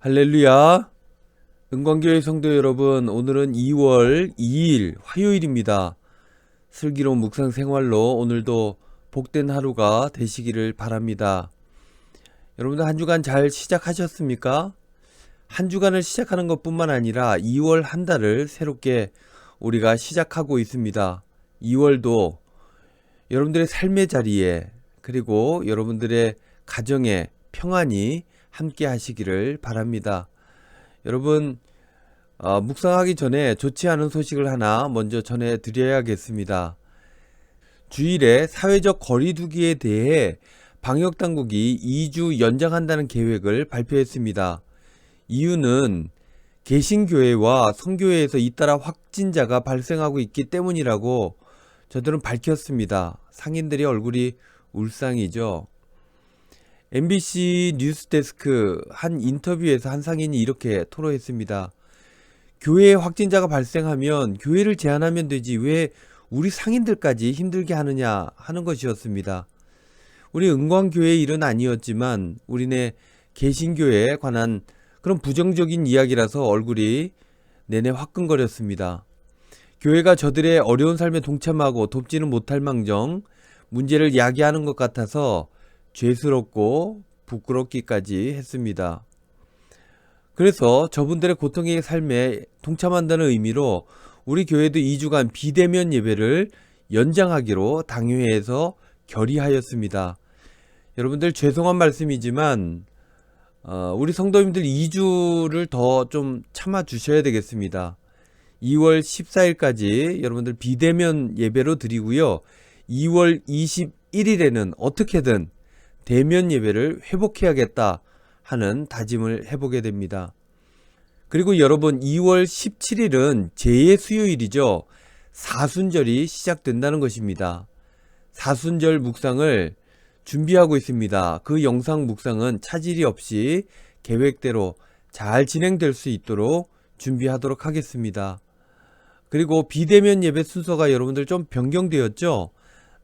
할렐루야. 은광교회 성도 여러분, 오늘은 2월 2일 화요일입니다. 슬기로운 묵상 생활로 오늘도 복된 하루가 되시기를 바랍니다. 여러분들 한 주간 잘 시작하셨습니까? 한 주간을 시작하는 것뿐만 아니라 2월 한 달을 새롭게 우리가 시작하고 있습니다. 2월도 여러분들의 삶의 자리에 그리고 여러분들의 가정에 평안히 함께 하시기를 바랍니다. 여러분, 묵상하기 전에 좋지 않은 소식을 하나 먼저 전해드려야겠습니다. 주일에 사회적 거리두기에 대해 방역당국이 2주 연장한다는 계획을 발표했습니다. 이유는 개신교회와 선교회에서 잇따라 확진자가 발생하고 있기 때문이라고 저들은 밝혔습니다. 상인들의 얼굴이 울상이죠. MBC 뉴스데스크 한 인터뷰에서 한 상인이 이렇게 토로했습니다. 교회에 확진자가 발생하면 교회를 제한하면 되지 왜 우리 상인들까지 힘들게 하느냐 하는 것이었습니다. 우리 은광교회의 일은 아니었지만 우리네 개신교회에 관한 그런 부정적인 이야기라서 얼굴이 내내 화끈거렸습니다. 교회가 저들의 어려운 삶에 동참하고 돕지는 못할 망정 문제를 야기하는 것 같아서 죄스럽고 부끄럽기까지 했습니다. 그래서 저분들의 고통의 삶에 동참한다는 의미로 우리 교회도 2주간 비대면 예배를 연장하기로 당회에서 결의하였습니다. 여러분들 죄송한 말씀이지만 우리 성도님들 2주를 더 좀 참아 주셔야 되겠습니다. 2월 14일까지 여러분들 비대면 예배로 드리고요. 2월 21일에는 어떻게든 대면 예배를 회복해야겠다 하는 다짐을 해보게 됩니다. 그리고 여러분 2월 17일은 제2의 수요일이죠. 사순절이 시작된다는 것입니다. 사순절 묵상을 준비하고 있습니다. 그 영상 묵상은 차질이 없이 계획대로 잘 진행될 수 있도록 준비하도록 하겠습니다. 그리고 비대면 예배 순서가 여러분들 좀 변경되었죠?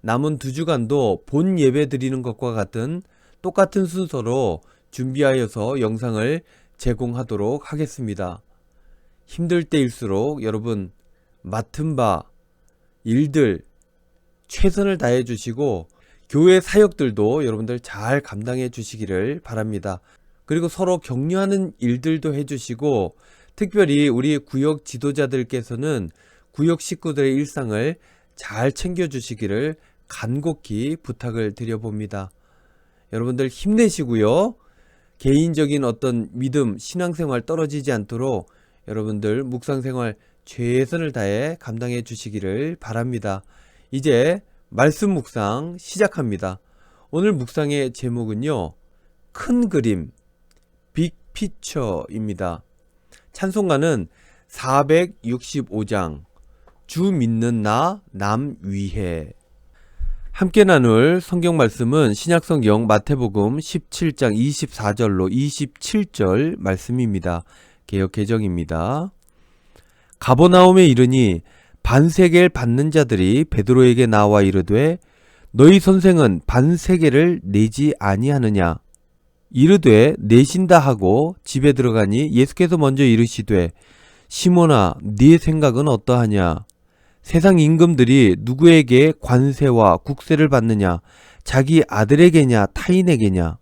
남은 2주간도 본 예배 드리는 것과 같은 똑같은 순서로 준비하여서 영상을 제공하도록 하겠습니다. 힘들 때일수록 여러분 맡은 바 일들 최선을 다해 주시고 교회 사역들도 여러분들 잘 감당해 주시기를 바랍니다. 그리고 서로 격려하는 일들도 해주시고 특별히 우리 구역 지도자들께서는 구역 식구들의 일상을 잘 챙겨주시기를 간곡히 부탁을 드려봅니다. 여러분들 힘내시고요. 개인적인 어떤 믿음, 신앙생활 떨어지지 않도록 여러분들 묵상생활 최선을 다해 감당해 주시기를 바랍니다. 이제 말씀 묵상 시작합니다. 오늘 묵상의 제목은요. 큰 그림, 빅피처입니다. 찬송가는 465장 주 믿는 나 남 위해. 함께 나눌 성경 말씀은 신약성경 마태복음 17장 24절로 27절 말씀입니다. 개역개정입니다. 가버나움에 이르니 반세겔 받는 자들이 베드로에게 나와 이르되 너희 선생은 반세겔을 내지 아니하느냐. 이르되 내신다 하고 집에 들어가니 예수께서 먼저 이르시되 시몬아 네 생각은 어떠하냐. 세상 임금들이 누구에게 관세와 국세를 받느냐. 자기 아들에게냐 타인에게냐.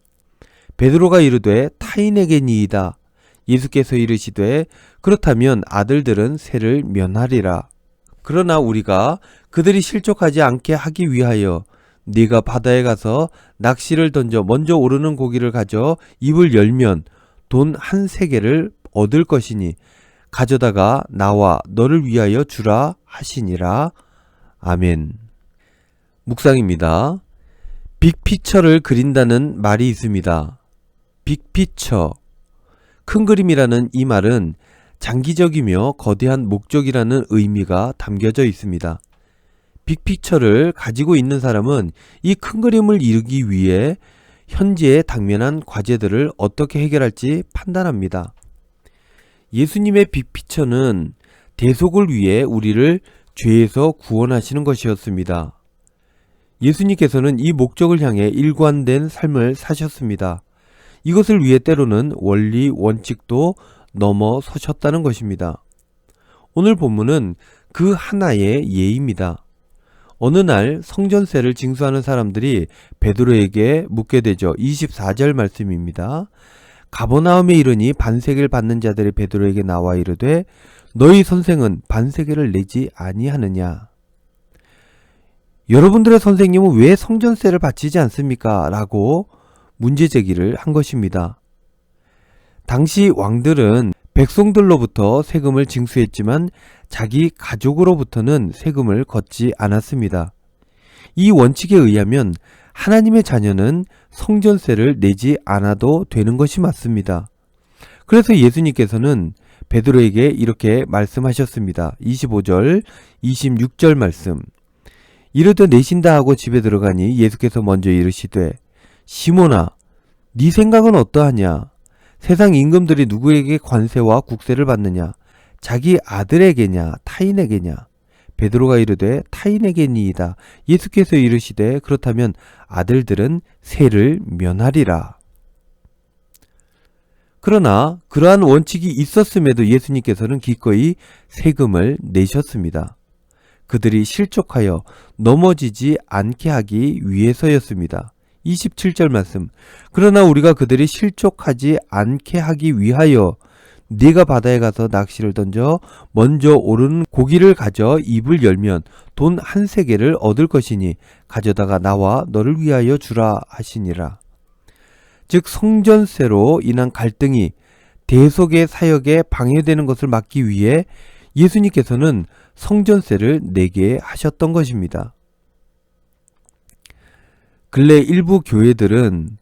베드로가 이르되 타인에게니이다. 예수께서 이르시되 그렇다면 아들들은 세를 면하리라. 그러나 우리가 그들이 실족하지 않게 하기 위하여 네가 바다에 가서 낚시를 던져 먼저 오르는 고기를 가져 입을 열면 돈 1세겔을 얻을 것이니 가져다가 나와 너를 위하여 주라 하시니라. 아멘. 묵상입니다. 빅피처를 그린다는 말이 있습니다. 빅피처. 큰 그림이라는 이 말은 장기적이며 거대한 목적이라는 의미가 담겨져 있습니다. 빅피처를 가지고 있는 사람은 이 큰 그림을 이루기 위해 현재에 당면한 과제들을 어떻게 해결할지 판단합니다. 예수님의 빅피처는 대속을 위해 우리를 죄에서 구원하시는 것이었습니다. 예수님께서는 이 목적을 향해 일관된 삶을 사셨습니다. 이것을 위해 때로는 원리 원칙도 넘어서셨다는 것입니다. 오늘 본문은 그 하나의 예입니다. 어느 날 성전세를 징수하는 사람들이 베드로에게 묻게 되죠. 24절 말씀입니다. 가버나움에 이르니 반세계를 받는 자들이 베드로에게 나와 이르되 너희 선생은 반세계를 내지 아니하느냐. 여러분들의 선생님은 왜 성전세를 바치지 않습니까? 라고 문제 제기를 한 것입니다. 당시 왕들은 백성들로부터 세금을 징수했지만 자기 가족으로부터는 세금을 걷지 않았습니다. 이 원칙에 의하면 하나님의 자녀는 성전세를 내지 않아도 되는 것이 맞습니다. 그래서 예수님께서는 베드로에게 이렇게 말씀하셨습니다. 25절, 26절 말씀. 이르되 내신다 하고 집에 들어가니 예수께서 먼저 이르시되 시몬아, 네 생각은 어떠하냐? 세상 임금들이 누구에게 관세와 국세를 받느냐? 자기 아들에게냐 타인에게냐? 베드로가 이르되 타인에게니이다. 예수께서 이르시되 그렇다면 아들들은 세를 면하리라. 그러나 그러한 원칙이 있었음에도 예수님께서는 기꺼이 세금을 내셨습니다. 그들이 실족하여 넘어지지 않게 하기 위해서였습니다. 27절 말씀. 그러나 우리가 그들이 실족하지 않게 하기 위하여 네가 바다에 가서 낚시를 던져 먼저 오르는 고기를 가져 입을 열면 돈 한 세겔을 얻을 것이니 가져다가 나와 너를 위하여 주라 하시니라. 즉 성전세로 인한 갈등이 대속의 사역에 방해되는 것을 막기 위해 예수님께서는 성전세를 내게 하셨던 것입니다. 근래 일부 교회들은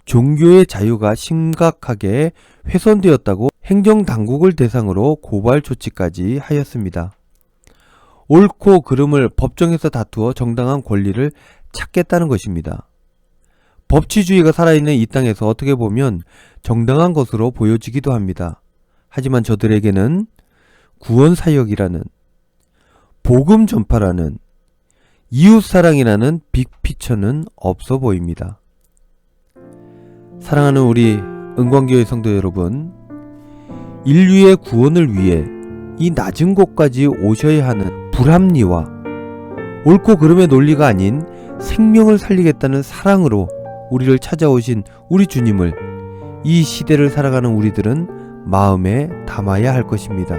종교의 자유가 심각하게 훼손되었다고 행정당국을 대상으로 고발 조치까지 하였습니다. 옳고 그름을 법정에서 다투어 정당한 권리를 찾겠다는 것입니다. 법치주의가 살아있는 이 땅에서 어떻게 보면 정당한 것으로 보여지기도 합니다. 하지만 저들에게는 구원사역이라는, 복음 전파라는, 이웃사랑이라는 빅피처는 없어 보입니다. 사랑하는 우리 은광교회 성도 여러분, 인류의 구원을 위해 이 낮은 곳까지 오셔야 하는 불합리와 옳고 그름의 논리가 아닌 생명을 살리겠다는 사랑으로 우리를 찾아오신 우리 주님을 이 시대를 살아가는 우리들은 마음에 담아야 할 것입니다.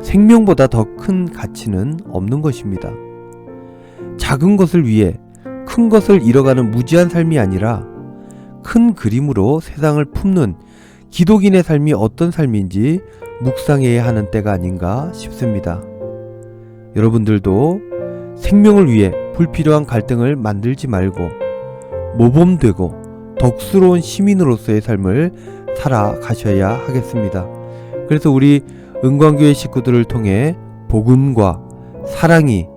생명보다 더 큰 가치는 없는 것입니다. 작은 것을 위해 큰 것을 잃어가는 무지한 삶이 아니라 큰 그림으로 세상을 품는 기독인의 삶이 어떤 삶인지 묵상해야 하는 때가 아닌가 싶습니다. 여러분들도 생명을 위해 불필요한 갈등을 만들지 말고 모범되고 덕스러운 시민으로서의 삶을 살아가셔야 하겠습니다. 그래서 우리 은광교회 식구들을 통해 복음과 사랑이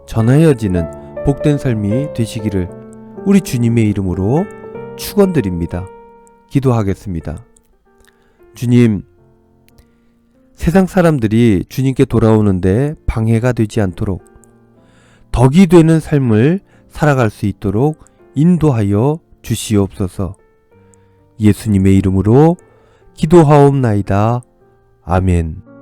전하여지는 복된 삶이 되시기를 우리 주님의 이름으로 축원드립니다. 기도하겠습니다. 주님, 세상 사람들이 주님께 돌아오는데 방해가 되지 않도록 덕이 되는 삶을 살아갈 수 있도록 인도하여 주시옵소서. 예수님의 이름으로 기도하옵나이다. 아멘.